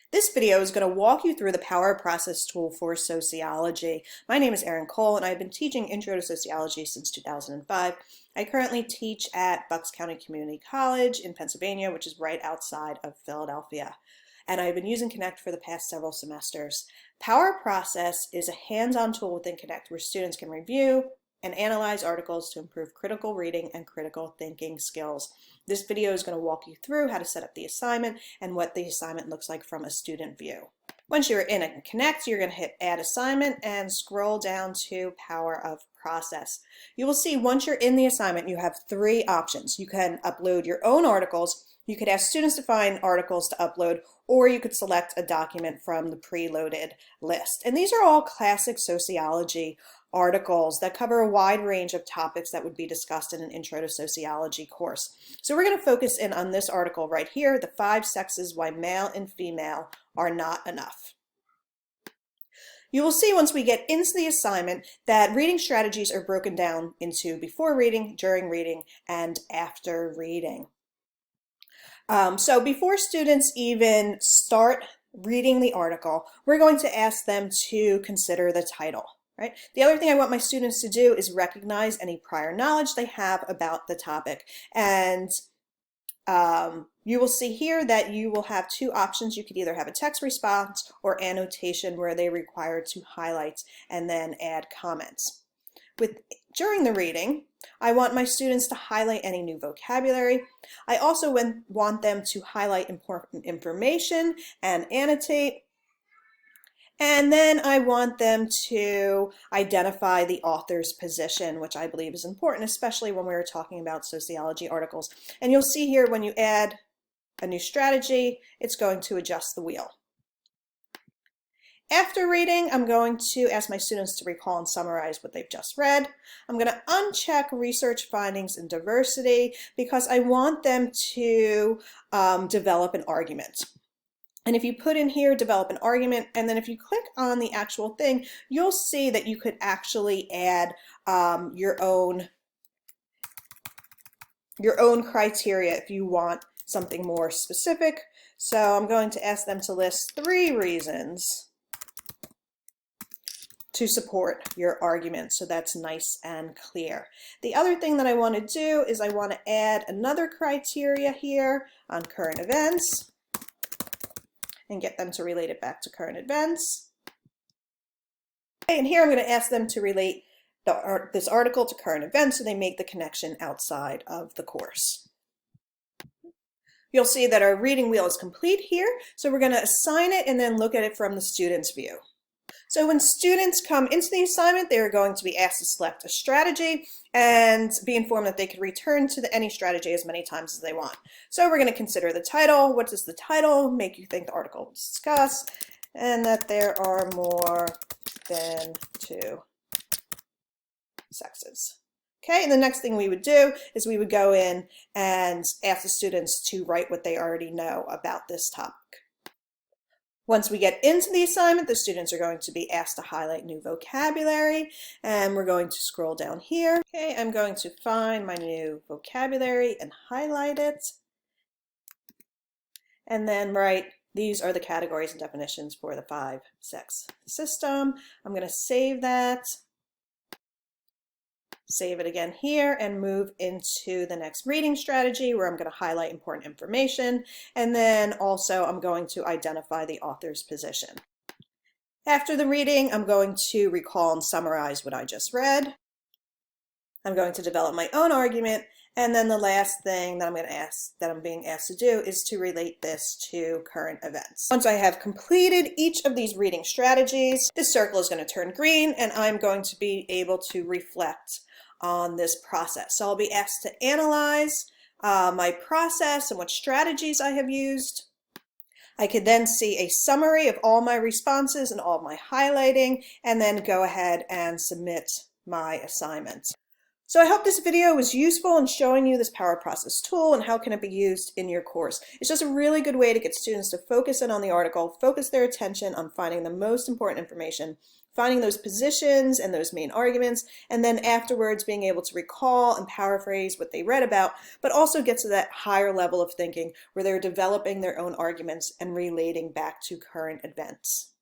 This video is going to walk you through the Power Process tool for sociology. My name is Erin Cole and I've been teaching Intro to Sociology since 2005. I currently teach at Bucks County Community College in Pennsylvania, which is right outside of Philadelphia. And I've been using Connect for the past several semesters. Power Process is a hands-on tool within Connect where students can review and analyze articles to improve critical reading and critical thinking skills. This video is going to walk you through how to set up the assignment and what the assignment looks like from a student view. Once you're in a Connect, you're going to hit Add Assignment and scroll down to Power of Process. You will see once you're in the assignment, you have three options. You can upload your own articles, you could ask students to find articles to upload, or you could select a document from the preloaded list. And these are all classic sociology articles that cover a wide range of topics that would be discussed in an Intro to Sociology course. So we're going to focus in on this article right here, The 5 Sexes Why Male and Female Are Not Enough. You will see once we get into the assignment that reading strategies are broken down into before reading, during reading, and after reading. So before students even start reading the article, we're going to ask them to consider the title. Right? The other thing I want my students to do is recognize any prior knowledge they have about the topic. And you will see here that you will have two options. You could either have a text response or annotation where they require to highlight and then add comments. During the reading, I want my students to highlight any new vocabulary. I also want them to highlight important information and annotate. And then I want them to identify the author's position, which I believe is important, especially when we're talking about sociology articles. And you'll see here when you add a new strategy, it's going to adjust the wheel. After reading, I'm going to ask my students to recall and summarize what they've just read. I'm going to uncheck research findings and diversity because I want them to develop an argument. And if you put in here, develop an argument, and then if you click on the actual thing, you'll see that you could actually add your own criteria if you want something more specific. So I'm going to ask them to list 3 reasons to support your argument, so that's nice and clear. The other thing that I want to do is I want to add another criteria here on current events and get them to relate it back to current events. Okay, and here I'm going to ask them to relate this article to current events so they make the connection outside of the course. You'll see that our reading wheel is complete here, so we're going to assign it and then look at it from the student's view. So when students come into the assignment, they are going to be asked to select a strategy and be informed that they can return to any strategy as many times as they want. So we're going to consider the title. What does the title make you think the article will discuss? And that there are more than 2 sexes. Okay, and the next thing we would do is we would go in and ask the students to write what they already know about this topic. Once we get into the assignment, the students are going to be asked to highlight new vocabulary, and we're going to scroll down here. Okay, I'm going to find my new vocabulary and highlight it. And then write, these are the categories and definitions for the 5-sex system. I'm going to save that. Save it again here and move into the next reading strategy where I'm going to highlight important information, and then also I'm going to identify the author's position. After the reading, I'm going to recall and summarize what I just read. I'm going to develop my own argument, and then the last thing that I'm being asked to do is to relate this to current events. Once I have completed each of these reading strategies, this circle is going to turn green and I'm going to be able to reflect on this process. So I'll be asked to analyze my process and what strategies I have used. I could then see a summary of all my responses and all of my highlighting, and then go ahead and submit my assignment. So I hope this video was useful in showing you this Power Process tool and how can it be used in your course. It's just a really good way to get students to focus in on the article, focus their attention on finding the most important information finding those positions and those main arguments, and then afterwards being able to recall and paraphrase what they read about, but also get to that higher level of thinking where they're developing their own arguments and relating back to current events.